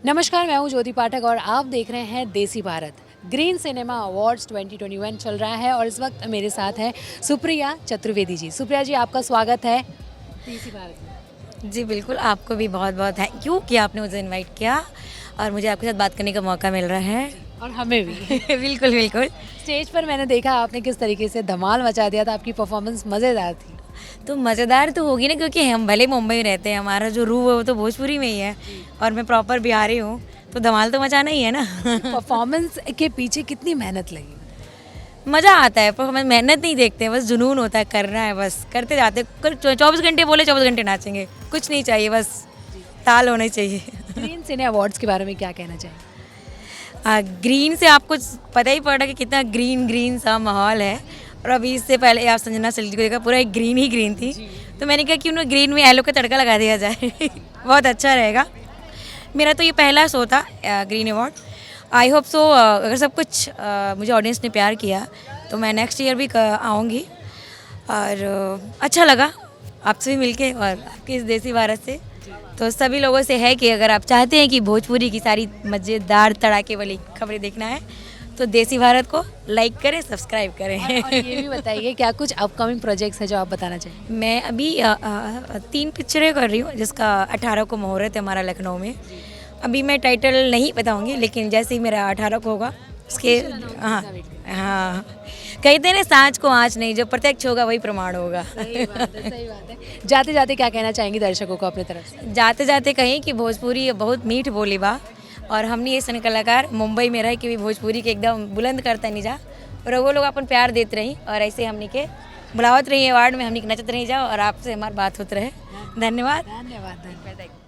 नमस्कार, मैं हूँ ज्योति पाठक और आप देख रहे हैं देसी भारत। ग्रीन सिनेमा अवार्ड्स 2021 चल रहा है और इस वक्त मेरे साथ है सुप्रिया चतुर्वेदी जी। सुप्रिया जी, आपका स्वागत है देसी भारत में। जी बिल्कुल, आपको भी बहुत बहुत थैंक यू कि आपने मुझे इनवाइट किया और मुझे आपके साथ बात करने का मौका मिल रहा है। और हमें भी। बिल्कुल बिल्कुल। स्टेज पर मैंने देखा आपने किस तरीके से धमाल मचा दिया था, आपकी परफॉर्मेंस मज़ेदार थी। तो मज़ेदार तो होगी ना, क्योंकि हम भले मुंबई में रहते हैं, हमारा जो रूह है वो तो भोजपुरी में ही है और मैं प्रॉपर बिहारी हूँ, तो धमाल तो मचाना ही है ना। परफॉर्मेंस के पीछे कितनी मेहनत लगी? मज़ा आता है, पर हमें मेहनत नहीं देखते हैं, बस जुनून होता है, करना है, बस करते जाते। 24 घंटे बोले 24 घंटे नाचेंगे, कुछ नहीं चाहिए, बस ताल होना चाहिए। ग्रीन सिने अवार्ड्स के बारे में क्या कहना चाहिए? ग्रीन से आपको पता ही पड़ा कि कितना ग्रीन ग्रीन सा माहौल है। और अभी इससे पहले आप संजना सेल्टी को देखा, पूरा एक ग्रीन ही ग्रीन थी, तो मैंने कहा कि उन्हें ग्रीन में येलो का तड़का लगा दिया जाए। बहुत अच्छा रहेगा। मेरा तो ये पहला शो था green award. I hope so अगर सब कुछ मुझे ऑडियंस ने प्यार किया तो मैं नेक्स्ट ईयर भी आऊँगी। और अच्छा लगा आपसे भी मिलके और आपके इस देसी भारत से। तो सभी लोगों से है कि अगर आप चाहते हैं कि भोजपुरी की सारी मज़ेदार तड़ाके वाली खबरें देखना है तो देसी भारत को लाइक करें, सब्सक्राइब करें। और ये भी बताइए क्या कुछ अपकमिंग प्रोजेक्ट्स है जो आप बताना चाहिए? मैं अभी 3 पिक्चरें कर रही हूँ, जिसका 18 को मुहूर्त है हमारा लखनऊ में। अभी मैं टाइटल नहीं बताऊंगी, लेकिन जैसे ही मेरा 18 को होगा उसके हाँ हाँ कहते हैं ना, सांच को आँच नहीं, जो प्रत्यक्ष होगा वही प्रमाण होगा। सही बात है, सही बात है। जाते जाते क्या कहना चाहेंगी दर्शकों को अपने तरफ से? जाते जाते कहें कि भोजपुरी बहुत मीठ बोली बा, और हमने ये सन कलाकार मुंबई में रह के भी भोजपुरी के एकदम बुलंद करता नहीं जा, और वो लोग अपन प्यार देते रही और ऐसे हमने के बुलावत रही अवार्ड में, हमने नचत रही जाओ और आपसे हमारी बात होते रहे। धन्यवाद। धन्यवाद।